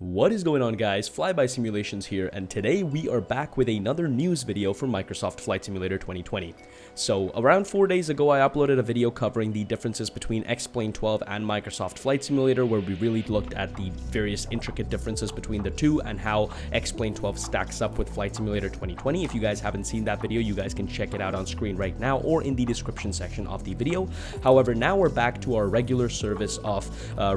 What is going on, guys? Flyby Simulations here, and today we are back with another news video for Microsoft Flight Simulator 2020. So around 4 days ago I uploaded a video covering the differences between X-Plane 12 and Microsoft Flight Simulator, where we really looked at the various intricate differences between the two and how X-Plane 12 stacks up with Flight Simulator 2020. If you guys haven't seen that video, you guys can check it out on screen right now or in the description section of the video. However, now we're back to our regular service of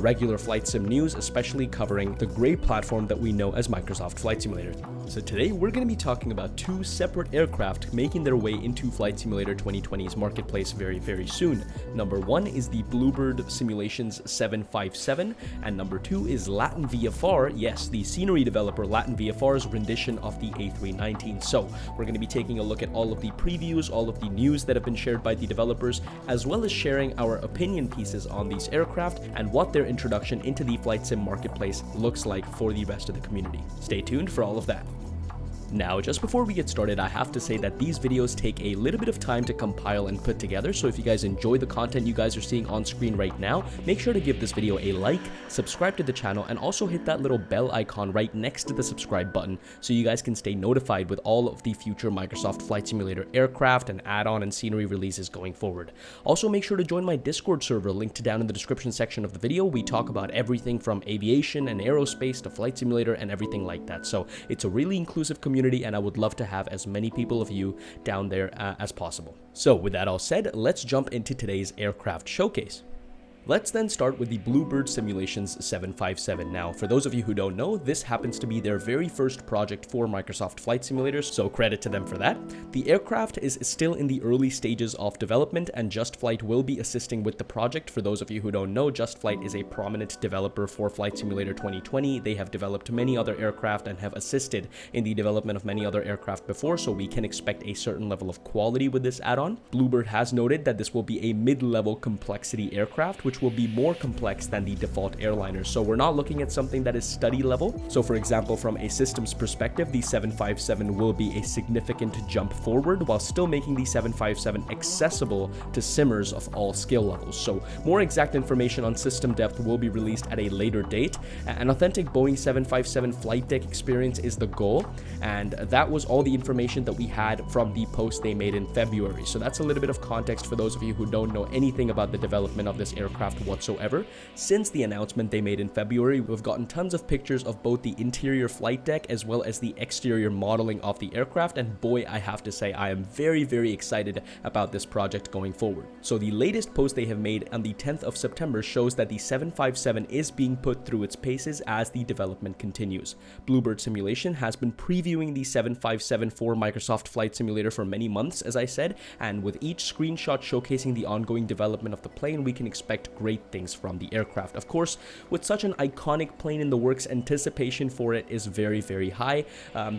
regular flight sim news, especially covering the great platform that we know as Microsoft Flight Simulator. So today we're going to be talking about two separate aircraft making their way into Flight Simulator 2020's marketplace very soon. Number one is the BlueBird Simulations 757, and number two is Latin VFR, yes, the scenery developer Latin VFR's rendition of the A319. So we're going to be taking a look at all of the previews, all of the news that have been shared by the developers, as well as sharing our opinion pieces on these aircraft and what their introduction into the flight sim marketplace looks like for the rest of the community. Stay tuned for all of that. Now, just before we get started, I have to say that these videos take a little bit of time to compile and put together, so if you guys enjoy the content you guys are seeing on screen right now, make sure to give this video a like, subscribe to the channel, and also hit that little bell icon right next to the subscribe button so you guys can stay notified with all of the future Microsoft Flight Simulator aircraft and add-on and scenery releases going forward. Also, make sure to join my Discord server linked down in the description section of the video. We talk about everything from aviation and aerospace to Flight Simulator and everything like that, so it's a really inclusive community, and I would love to have as many people of you down there as possible. So with that all said, let's jump into today's aircraft showcase. Let's then start with the BlueBird Simulations 757. Now, for those of you who don't know, this happens to be their very first project for Microsoft Flight Simulators, so credit to them for that. The aircraft is still in the early stages of development, and Just Flight will be assisting with the project. For those of you who don't know, Just Flight is a prominent developer for Flight Simulator 2020. They have developed many other aircraft and have assisted in the development of many other aircraft before, so we can expect a certain level of quality with this add-on. BlueBird has noted that this will be a mid-level complexity aircraft, which will be more complex than the default Airliners. So we're not looking at something that is study level. So for example, from a systems perspective, the 757 will be a significant jump forward while still making the 757 accessible to simmers of all skill levels. So more exact information on system depth will be released at a later date. An authentic Boeing 757 flight deck experience is the goal, and that was all the information that we had from the post they made in February. So that's a little bit of context for those of you who don't know anything about the development of this aircraft whatsoever. Since the announcement they made in February, we've gotten tons of pictures of both the interior flight deck as well as the exterior modeling of the aircraft, and boy, I have to say I am very excited about this project going forward. So the latest post they have made on the 10th of September shows that the 757 is being put through its paces as the development continues. BlueBird Simulation has been previewing the 757 for Microsoft Flight Simulator for many months, as I said, and with each screenshot showcasing the ongoing development of the plane, we can expect great things from the aircraft. Of course, with such an iconic plane in the works, anticipation for it is very high.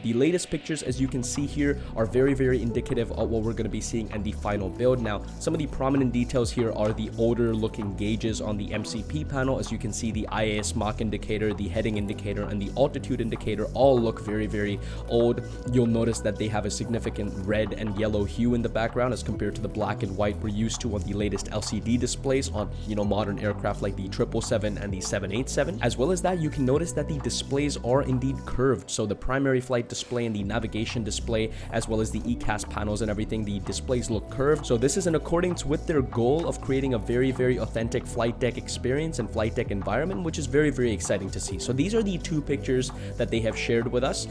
The latest pictures, as you can see here, are very indicative of what we're going to be seeing in the final build. Now, some of the prominent details here are the older looking gauges on the MCP panel. As you can see, the IAS Mach indicator, the heading indicator, and the altitude indicator all look very old. You'll notice that they have a significant red and yellow hue in the background as compared to the black and white we're used to on the latest LCD displays on, modern aircraft like the 777 and the 787. As well as that, you can notice that the displays are indeed curved. So the primary flight display and the navigation display, as well as the ECAS panels and everything, the displays look curved. So this is in accordance with their goal of creating a very authentic flight deck experience and flight deck environment, which is very exciting to see. So these are the two pictures that they have shared with us.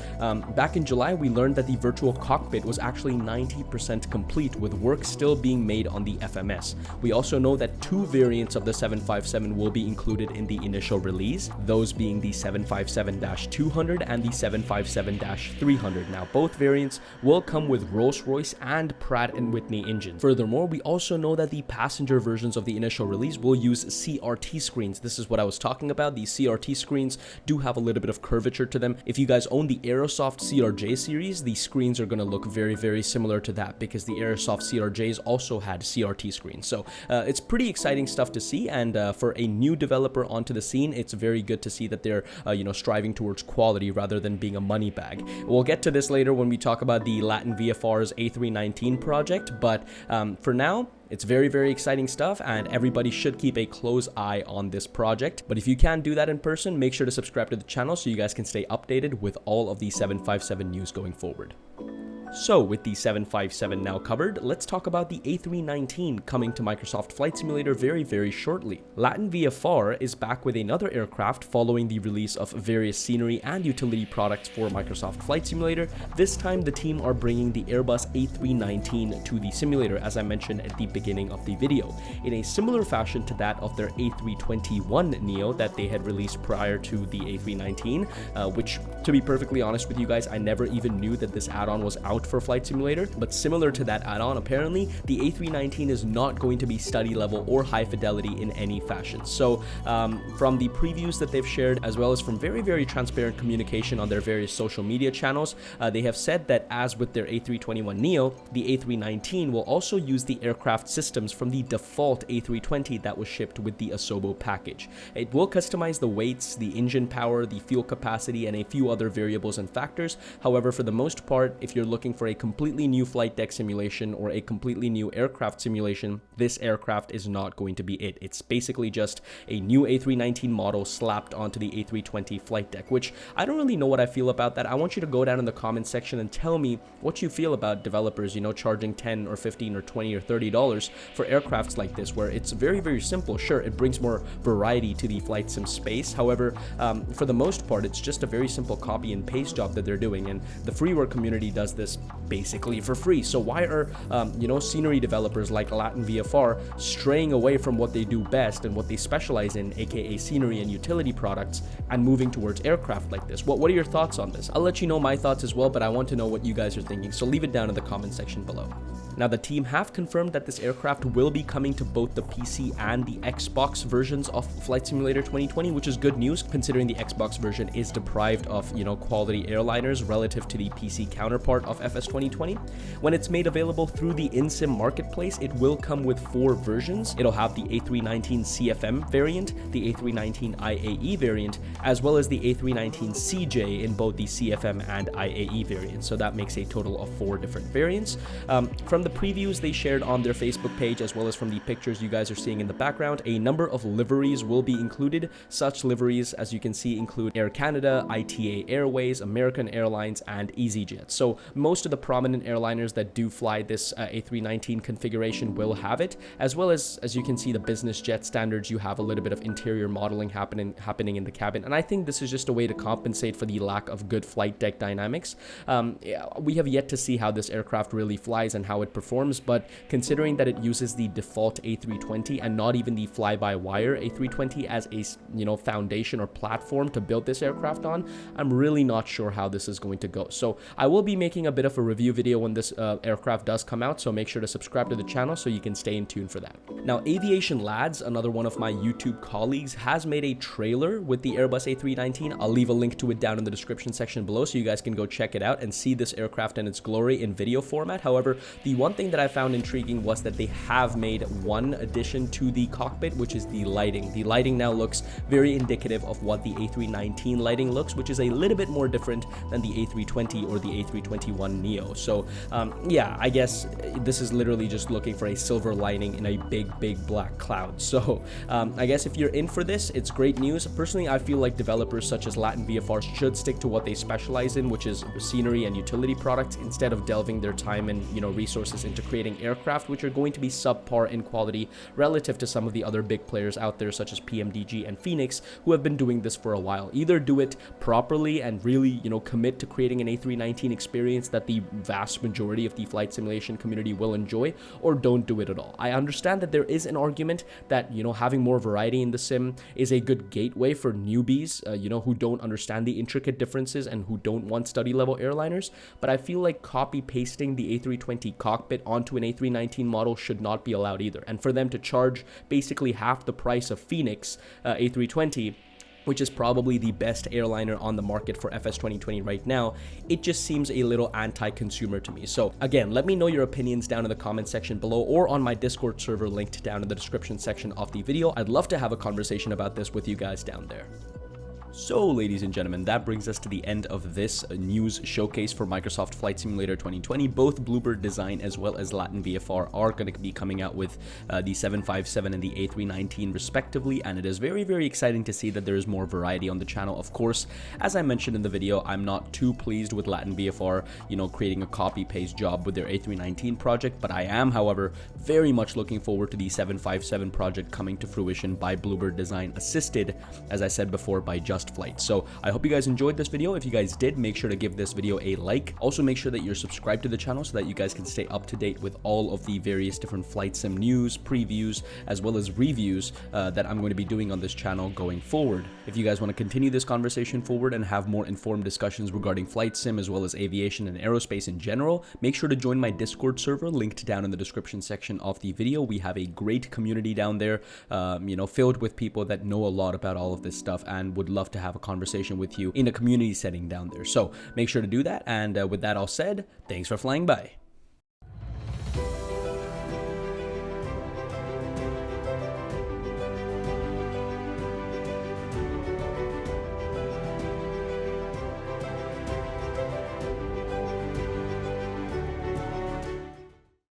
Back in July, we learned that the virtual cockpit was actually 90% complete, with work still being made on the FMS. We also know that two variants of the 757 will be included in the initial release, those being the 757-200 and the 757-300. Now, both variants will come with Rolls-Royce and Pratt & Whitney engines. Furthermore, we also know that the passenger versions of the initial release will use CRT screens. This is what I was talking about. These CRT screens do have a little bit of curvature to them. If you guys own the Aerosoft CRJ series, the screens are going to look very similar to that, because the Aerosoft CRJs also had CRT screens. So it's pretty exciting stuff to see, and for a new developer onto the scene, it's very good to see that they're striving towards quality rather than being a money bag. We'll get to this later when we talk about the Latin VFR's A319 project, but for now, It's very, very exciting stuff, and everybody should keep a close eye on this project. But if you can't do that in person, make sure to subscribe to the channel so you guys can stay updated with all of the 757 news going forward. So, with the 757 now covered, let's talk about the A319 coming to Microsoft Flight Simulator very, very shortly. Latin VFR is back with another aircraft following the release of various scenery and utility products for Microsoft Flight Simulator. This time, the team are bringing the Airbus A319 to the simulator, as I mentioned at the beginning of the video, in a similar fashion to that of their A321neo that they had released prior to the A319, which, to be perfectly honest with you guys, I never even knew that this add-on was out for Flight Simulator. But similar to that add-on, apparently the A319 is not going to be study level or high fidelity in any fashion. So from the previews that they've shared, as well as from very, very transparent communication on their various social media channels, they have said that as with their A321neo, the A319 will also use the aircraft systems from the default A320 that was shipped with the Asobo package. It will customize the weights, the engine power, the fuel capacity, and a few other variables and factors. However, for the most part, if you're looking for a completely new flight deck simulation or a completely new aircraft simulation, this aircraft is not going to be it. It's basically just a new A319 model slapped onto the A320 flight deck, which I don't really know what I feel about that. I want you to go down in the comment section and tell me what you feel about developers, charging $10 or $15 or $20 or $30 for aircrafts like this, where it's very, very simple. Sure, it brings more variety to the flight sim space. However, for the most part, it's just a very simple copy and paste job that they're doing, and the freeware community does this basically for free. So why are scenery developers like Latin VFR straying away from what they do best and what they specialize in, aka scenery and utility products, and moving towards aircraft like this? What are your thoughts on this? I'll let you know my thoughts as well, but I want to know what you guys are thinking, so leave it down in the comment section below. Now, the team have confirmed that this aircraft will be coming to both the PC and the Xbox versions of Flight Simulator 2020, which is good news considering the Xbox version is deprived of, quality airliners relative to the PC counterpart of FS 2020. When it's made available through the in-sim marketplace, it will come with 4 versions. It'll have the A319 CFM variant, the A319 IAE variant, as well as the A319 CJ in both the CFM and IAE variants. So that makes a total of 4 different variants. From the previews they shared on their Facebook page, as well as from the pictures you guys are seeing in the background, a number of liveries will be included. Such liveries, as you can see, include Air Canada, ITA Airways, American Airlines, and EasyJet. So most of the prominent airliners that do fly this A319 configuration will have it, as well as you can see, the business jet standards. You have a little bit of interior modeling happening in the cabin, and I think this is just a way to compensate for the lack of good flight deck dynamics. We have yet to see how this aircraft really flies and how it performs, but considering that it uses the default A320 and not even the fly-by-wire A320 as a foundation or platform to build this aircraft on, I'm really not sure how this is going to go. So I will be making a bit of a review video when this aircraft does come out, so make sure to subscribe to the channel so you can stay in tune for that. Now, Aviation Lads, another one of my YouTube colleagues, has made a trailer with the Airbus A319. I'll leave a link to it down in the description section below so you guys can go check it out and see this aircraft in its glory in video format. However, the one thing that I found intriguing was that they have made one addition to the cockpit, which is the lighting. The lighting now looks very indicative of what the A319 lighting looks, which is a little bit more different than the A320 or the A321neo. So yeah, I guess this is literally just looking for a silver lining in a big black cloud. So I guess if you're in for this, it's great news. Personally, I feel like developers such as Latin VFR should stick to what they specialize in, which is scenery and utility products, instead of delving their time and resources into creating aircraft which are going to be subpar in quality relative to some of the other big players out there, such as PMDG and Phoenix, who have been doing this for a while. Either do it properly and really commit to creating an A319 experience that the vast majority of the flight simulation community will enjoy, or don't do it at all. I understand that there is an argument that having more variety in the sim is a good gateway for newbies who don't understand the intricate differences and who don't want study level airliners, but I feel like copy pasting the A320 cockpit onto an A319 model should not be allowed either. And for them to charge basically half the price of Phoenix A320, which is probably the best airliner on the market for FS 2020 right now, it just seems a little anti-consumer to me. So again, let me know your opinions down in the comment section below or on my Discord server linked down in the description section of the video. I'd love to have a conversation about this with you guys down there. So, ladies and gentlemen, that brings us to the end of this news showcase for Microsoft Flight Simulator 2020. Both BlueBird Design as well as Latin VFR are going to be coming out with the 757 and the A319 respectively, and it is very, very exciting to see that there is more variety on the channel. Of course, as I mentioned in the video, I'm not too pleased with Latin VFR, creating a copy-paste job with their A319 project, but I am, however, very much looking forward to the 757 project coming to fruition by BlueBird Design, assisted, as I said before, by Just Flight. So I hope you guys enjoyed this video. If you guys did, make sure to give this video a like. Also, make sure that you're subscribed to the channel so that you guys can stay up to date with all of the various different flight sim news, previews, as well as reviews that I'm going to be doing on this channel going forward. If you guys want to continue this conversation forward and have more informed discussions regarding flight sim as well as aviation and aerospace in general, make sure to join my Discord server linked down in the description section of the video. We have a great community down there, filled with people that know a lot about all of this stuff and would love to have a conversation with you in a community setting down there. So make sure to do that. And with that all said, thanks for flying by.